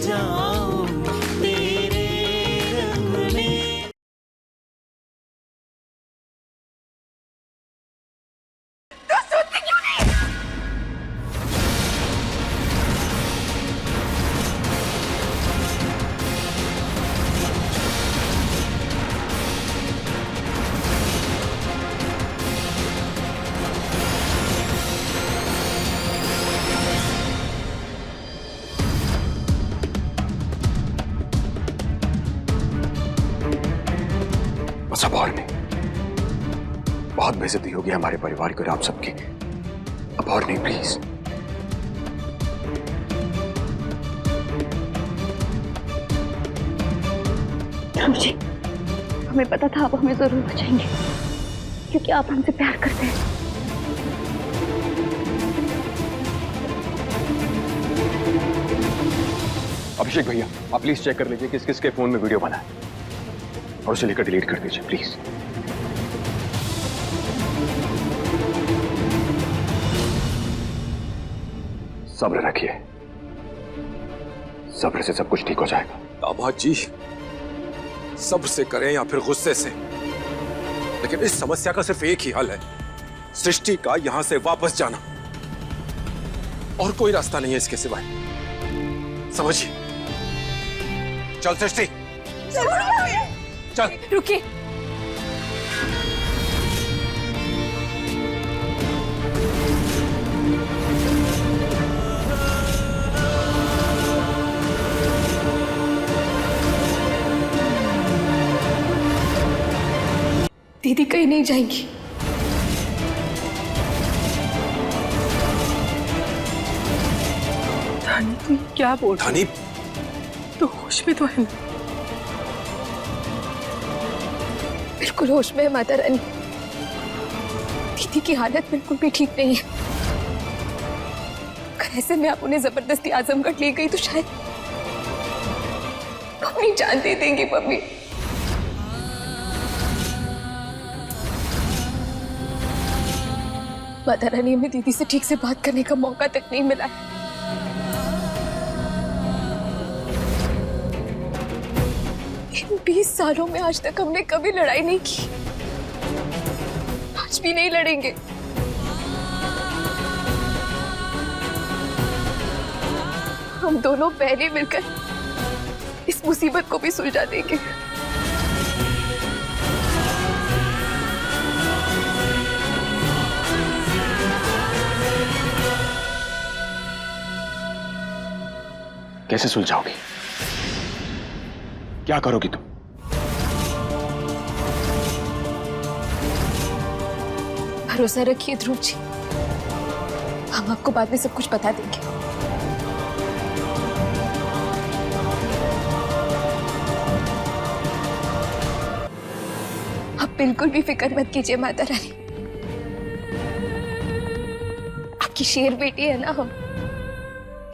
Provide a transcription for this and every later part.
जाऊं तेरे रंग में। तो सोचती क्यों नहीं? बस अब और नहीं, बहुत बेइज्जती होगी हमारे परिवार की और आप सबकी। अब और नहीं प्लीज। ध्रुव जी, हमें पता था आप हमें जरूर बचाएंगे क्योंकि आप हमसे प्यार करते हैं। अभिषेक भैया, आप प्लीज चेक कर लीजिए किस किसके फोन में वीडियो बना है और उसे लेकर डिलीट कर दीजिए प्लीज। सब्र रखिए, सब्र से सब कुछ ठीक हो जाएगा। दामाद जी, सब्र से करें या फिर गुस्से से, लेकिन इस समस्या का सिर्फ एक ही हल है, सृष्टि का यहां से वापस जाना। और कोई रास्ता नहीं है इसके सिवाय, समझिए। चल सृष्टि, चल। रुकिए, दीदी कहीं नहीं जाएंगी। धानी, तुम क्या बोल रही हो? धानी, तो होश में तो है ना? बिल्कुल होश में है माता रानी। दीदी की हालत बिल्कुल भी ठीक नहीं है। अगर ऐसे में आप उन्हें जबरदस्ती आजमगढ़ ले गई तो शायद मम्मी जान दे देंगी। मम्मी, माता रानी, हमें दीदी से ठीक से बात करने का मौका तक नहीं मिला है। इन 20 सालों में आज तक हमने कभी लड़ाई नहीं की, आज भी नहीं लड़ेंगे। हम दोनों पहले मिलकर इस मुसीबत को भी सुलझा देंगे। कैसे सुलझाओगी? क्या करोगी तुम? भरोसा रखिए ध्रुव जी, हम आपको बाद में सब कुछ बता देंगे। आप बिल्कुल भी फिक्र मत कीजिए माता रानी, आपकी शेर बेटी है ना, हम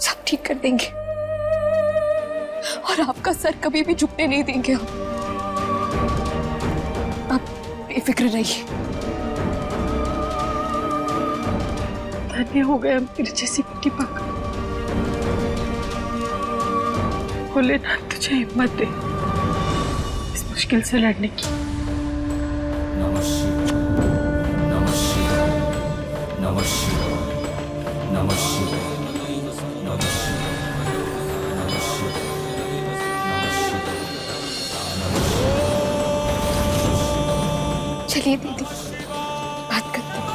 सब ठीक कर देंगे और आपका सर कभी भी झुकने नहीं देंगे हम। आप बेफिक्र रहिए। धन्य हो गया मेरी जैसी बेटी पाकर। भोलेनाथ तुझे हिम्मत दे इस मुश्किल से लड़ने की। नमः शिवाय, नमः शिवाय, नमः शिवाय, नमः शिवाय, नमः शिवाय, नमः शिवाय, नमः शिवाय, नमः शिवाय। चलिए दीदी, बात करते हैं।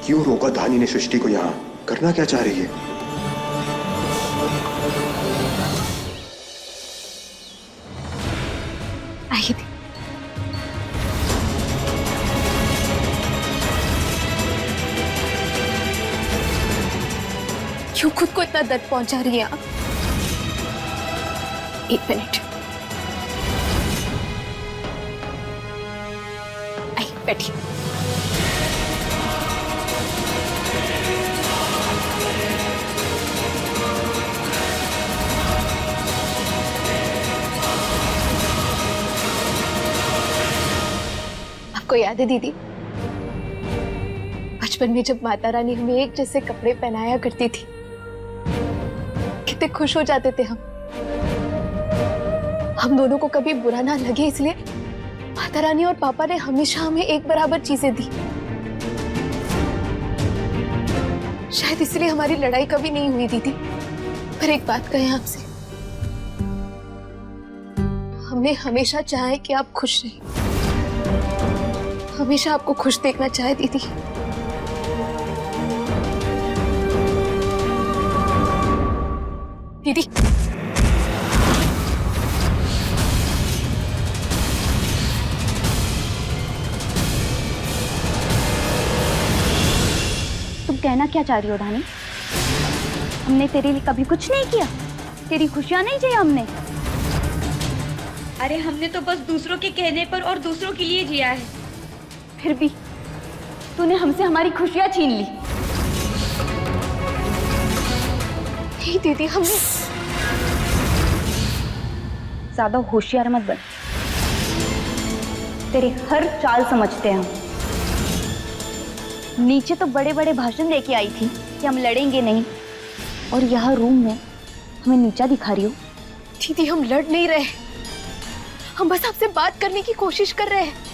क्यों रोका धानी ने सृष्टि को? यहां करना क्या चाह रही है? आइए दी। क्यों खुद को इतना दर्द पहुंचा रही हैं आप? एक मिनट, आइए बैठिए। आपको याद है दीदी, बचपन में जब माता रानी हमें एक जैसे कपड़े पहनाया करती थी, कितने खुश हो जाते थे हम दोनों को कभी बुरा ना लगे, इसलिए माता रानी और पापा ने हमेशा हमें एक बराबर चीजें दी। शायद इसलिए हमारी लड़ाई कभी नहीं हुई दीदी। पर एक बात कहें आपसे, हमने हमेशा चाहा कि आप खुश रहें, हमेशा आपको खुश देखना चाहे दीदी। दीदी तुम कहना क्या चाह रही हो धानी? हमने तेरे लिए कभी कुछ नहीं किया, तेरी खुशियां नहीं चाहिए हमने। अरे हमने तो बस दूसरों के कहने पर और दूसरों के लिए जिया है। फिर भी तूने हमसे हमारी खुशियां छीन ली। नहीं दीदी, हमने ज्यादा होशियार मत बन, तेरे हर चाल समझते हैं हम। नीचे तो बड़े बड़े भाषण लेके आई थी कि हम लड़ेंगे नहीं, और यहाँ रूम में हमें नीचा दिखा रही हो। दीदी हम लड़ नहीं रहे, हम बस आपसे बात करने की कोशिश कर रहे हैं,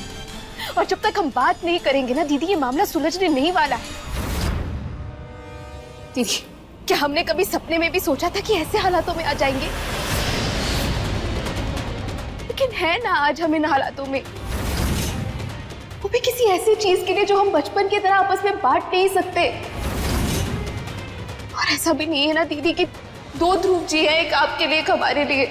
और जब तक हम बात नहीं करेंगे ना दीदी, ये मामला सुलझने नहीं वाला है। दीदी क्या हमने कभी सपने में भी सोचा था कि ऐसे हालातों में आ जाएंगे? लेकिन है ना आज हम इन हालातों में, वो भी किसी ऐसी चीज के लिए जो हम बचपन की तरह आपस में बांट नहीं सकते। और ऐसा भी नहीं है ना दीदी कि दो ध्रुव जी हैं, एक आपके लिए एक हमारे लिए।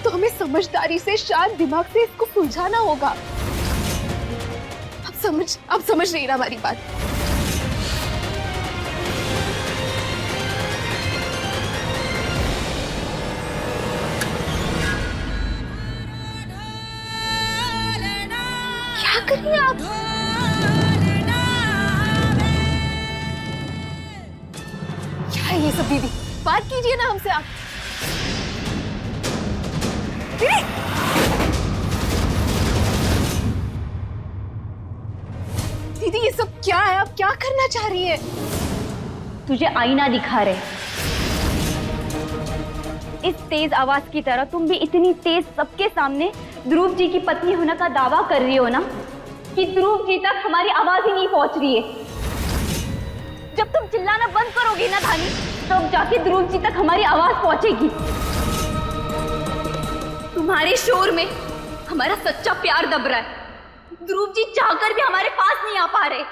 तो हमें समझदारी से, शांत दिमाग से इसको सुलझाना होगा। आप समझ रही ना हमारी बात? क्या कर रही हैं आप? क्या है ये सब दीदी? बात कीजिए ना हमसे आप। दीदी दीदी ये सब क्या है? आप क्या करना चाह रही है? तुझे आईना दिखा रहे। इस तेज आवाज की तरह तुम भी इतनी तेज सबके सामने ध्रुव जी की पत्नी होने का दावा कर रही हो ना, कि ध्रुव जी तक हमारी आवाज ही नहीं पहुंच रही है। जब तुम चिल्लाना बंद करोगी ना धानी, तब जाके ध्रुव जी तक हमारी आवाज पहुंचेगी। तुम्हारे शोर में हमारा सच्चा प्यार दब रहा है। ध्रुव जी चाहकर भी हमारे पास नहीं आ पा रहे।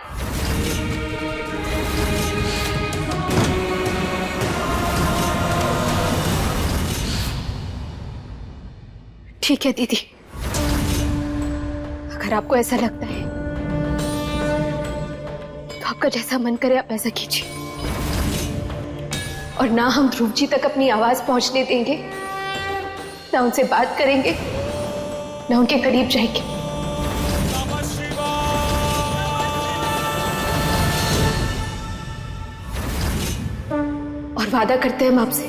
ठीक है दीदी, अगर आपको ऐसा लगता है तो आपका जैसा मन करे आप ऐसा कीजिए। और ना हम ध्रुव जी तक अपनी आवाज पहुंचने देंगे, ना उनसे बात करेंगे, ना उनके करीब जाएंगे। और वादा करते हैं हम आपसे,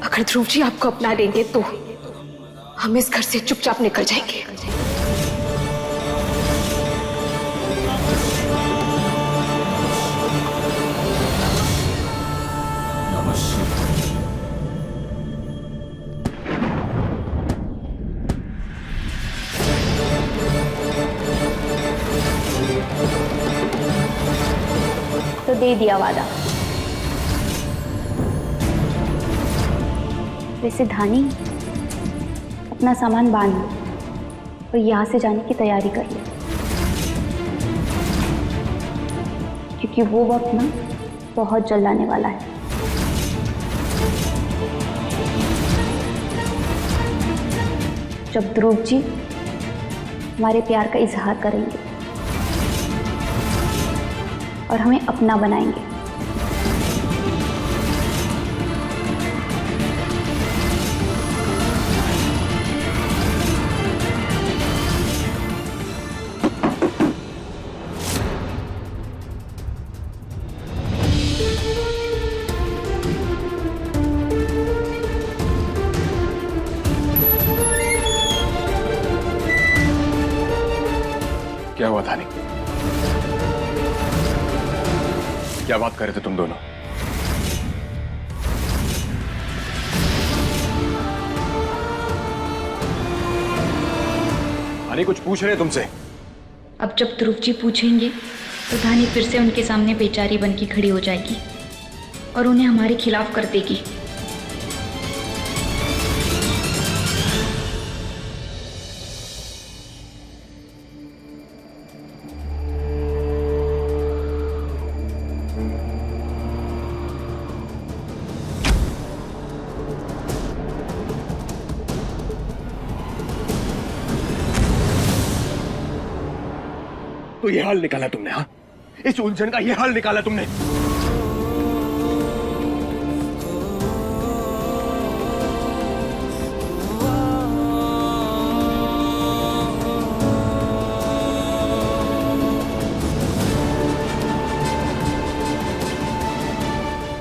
अगर ध्रुव जी आपको अपना लेंगे तो हम इस घर से चुपचाप निकल जाएंगे। तो दे दिया वादा। वैसे धानी, अपना सामान बांध लो और यहाँ से जाने की तैयारी कर लो, क्योंकि वो वक्त ना बहुत जल्द आने वाला है। जब ध्रुव जी हमारे प्यार का इजहार करेंगे और हमें अपना बनाएंगे। क्या हुआ धानी? क्या बात कर रहे थे तुम दोनों? धानी कुछ पूछ रहे तुमसे? अब जब ध्रुव जी पूछेंगे तो धानी फिर से उनके सामने बेचारी बन के खड़ी हो जाएगी और उन्हें हमारे खिलाफ कर देगी। तो ये हाल निकाला तुमने? हाँ, इस उलझन का ये हाल निकाला तुमने?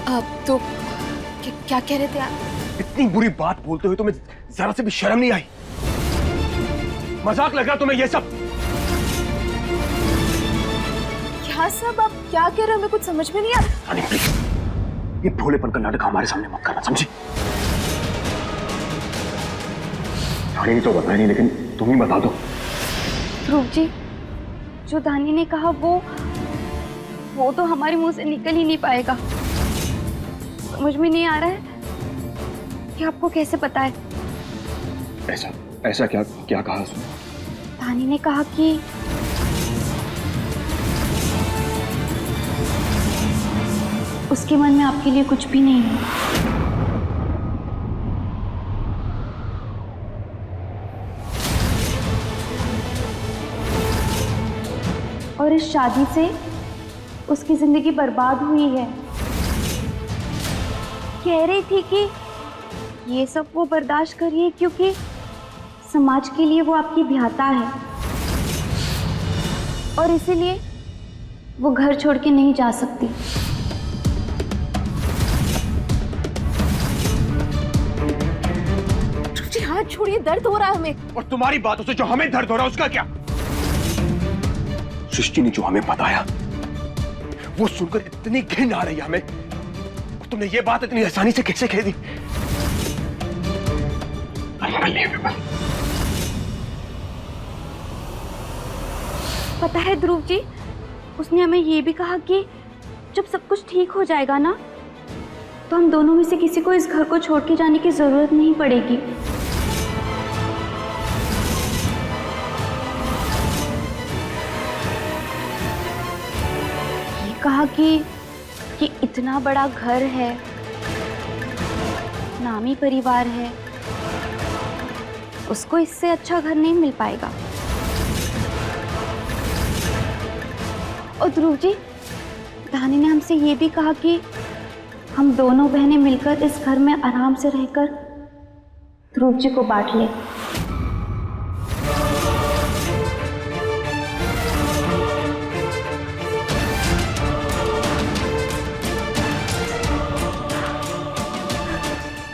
अब तो क्या कह रहे थे आप? इतनी बुरी बात बोलते हुए तुम्हें जरा से भी शर्म नहीं आई? मजाक लग रहा तुम्हें ये सब? क्या सब आप क्या कह रहे हो? मैं कुछ समझ में नहीं आ रहा। रानी प्लीज, ये भोलेपन का नाटक हमारे सामने मत करना, समझी? रानी ने तो बताया नहीं, लेकिन तुम ही बता दो। ध्रुव जी, जो धानी ने कहा वो तो हमारे मुंह से निकल ही नहीं पाएगा। समझ में नहीं आ रहा है कि आपको कैसे पता है। ऐसा क्या कहा उसने? धानी ने कहा कि उसके मन में आपके लिए कुछ भी नहीं है। और इस शादी से उसकी जिंदगी बर्बाद हुई है। कह रही थी कि ये सब वो बर्दाश्त करिए क्योंकि समाज के लिए वो आपकी भ्राता है और इसीलिए वो घर छोड़ के नहीं जा सकती। हाथ छोड़िए, दर्द हो रहा है हमें। और तुम्हारी बातों से जो हमें दर्द हो रहा है उसका क्या? सृष्टि ने जो हमें बताया वो सुनकर इतनी घिन आ रही है हमें, और तुमने ये बात इतनी आसानी से कैसे कह दी? पता है ध्रुव जी, उसने हमें ये भी कहा कि जब सब कुछ ठीक हो जाएगा ना, तो हम दोनों में से किसी को इस घर को छोड़ के जाने की जरूरत नहीं पड़ेगी। ये कहा कि इतना बड़ा घर है, नामी परिवार है, उसको इससे अच्छा घर नहीं मिल पाएगा। और ध्रुव जी, धानी ने हमसे ये भी कहा कि हम दोनों बहनें मिलकर इस घर में आराम से रहकर ध्रुव जी को बांट लें।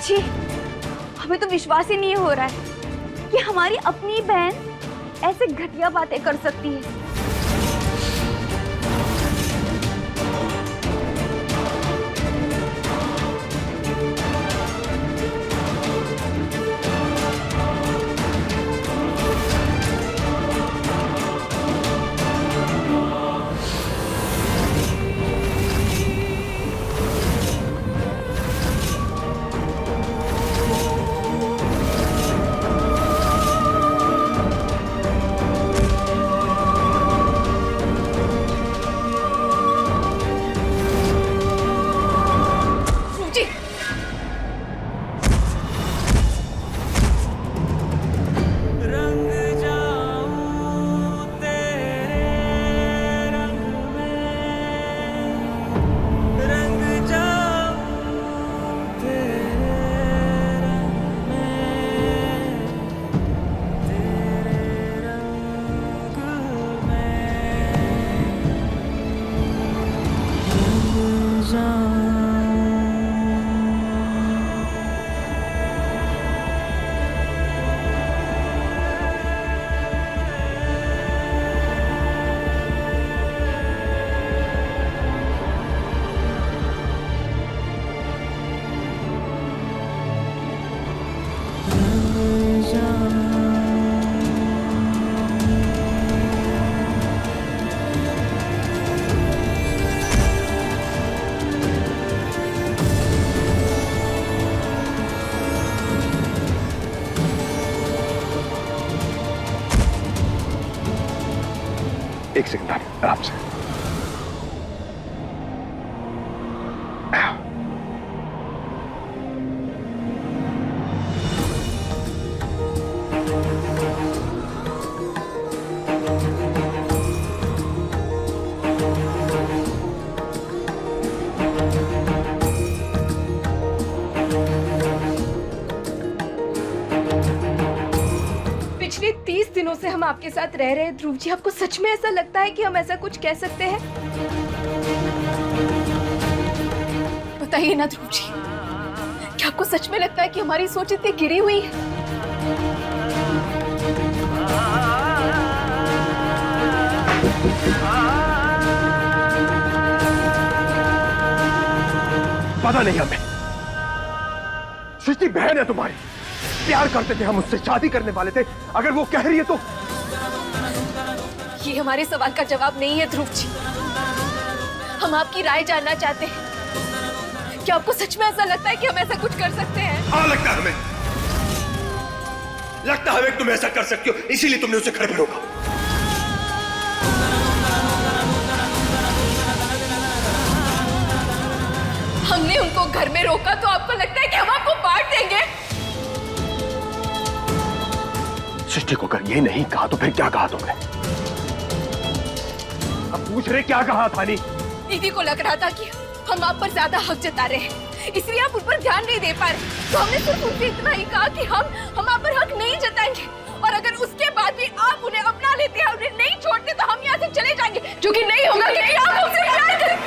जी, हमें तो विश्वास ही नहीं हो रहा है कि हमारी अपनी बहन ऐसे घटिया बातें कर सकती है। एक सेकंड रानी, आराम से। पिछले 30 दिनों से हम आपके साथ रह रहे हैं ध्रुव जी, आपको सच में ऐसा लगता है कि हम ऐसा कुछ कह सकते हैं? बताइए ना ध्रुव जी, क्या आपको सच में लगता है कि हमारी सोच इतनी गिरी हुई है? पता नहीं हमें। सृष्टि बहन है तुम्हारी, प्यार करते थे हम, उससे शादी करने वाले थे। अगर वो कह रही है तो ये हमारे सवाल का जवाब नहीं है ध्रुव जी, हम आपकी राय जानना चाहते हैं। क्या आपको सच में ऐसा लगता है कि हम ऐसा कुछ कर सकते हैं? हाँ, लगता है हमें, लगता है तुम ऐसा कर सकती हो, इसीलिए तुमने उसे घर पे रोका। हमने उनको घर में रोका तो आपको लगता है कि हम आपको बांट देंगे? सृष्टि को अगर ये नहीं कहा तो फिर क्या कहा तुमने? अब पूछ रहे क्या कहा थानी? दीदी को लग रहा था कि हम आप पर ज्यादा हक जता रहे हैं, इसलिए आप उन पर ध्यान नहीं दे पा रहे, तो हमने सिर्फ उनसे इतना ही कहा कि हम आप पर हक नहीं जताएंगे, और अगर उसके बाद भी आप उन्हें अपना लेते हैं, उन्हें नहीं छोड़ते, तो हम यहाँ से चले जाएंगे, जो कि नहीं होगा, क्योंकि आप हमसे प्यार करेंगे।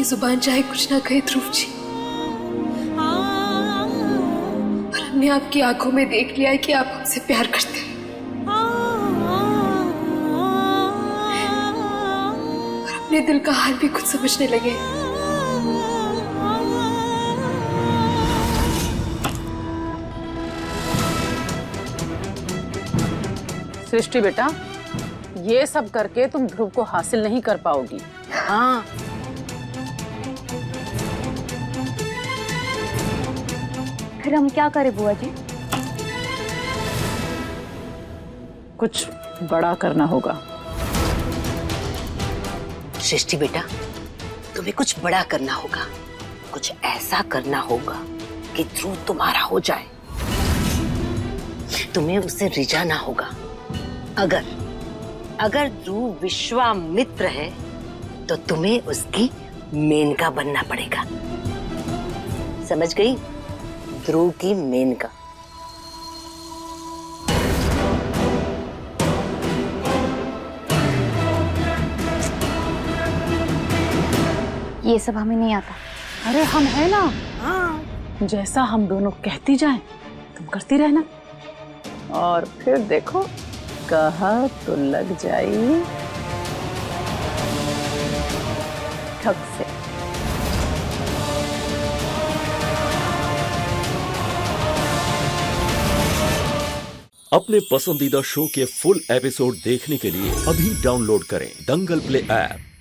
जुबान चाहे कुछ ना कहे ध्रुव जी, पर हमने आपकी आंखों में देख लिया है कि आप हमसे प्यार करते हैं, और अपने दिल का हाल भी खुद समझने लगे। सृष्टि बेटा, ये सब करके तुम ध्रुव को हासिल नहीं कर पाओगी। हाँ, फिर हम क्या करें बुआ जी? कुछ बड़ा करना होगा। सृष्टि बेटा, तुम्हें कुछ बड़ा करना होगा, कुछ ऐसा करना होगा कि ध्रुव तुम्हारा हो जाए। तुम्हें उसे रिझाना होगा। अगर ध्रुव विश्वामित्र है तो तुम्हें उसकी मेनका बनना पड़ेगा। समझ गई? ध्रुव की मेनका। ये सब हमें नहीं आता। अरे हम है ना। हाँ, जैसा हम दोनों कहती जाएं, तुम करती रहना, और फिर देखो कहा तो लग जाई ठग से। अपने पसंदीदा शो के फुल एपिसोड देखने के लिए अभी डाउनलोड करें दंगल प्ले ऐप।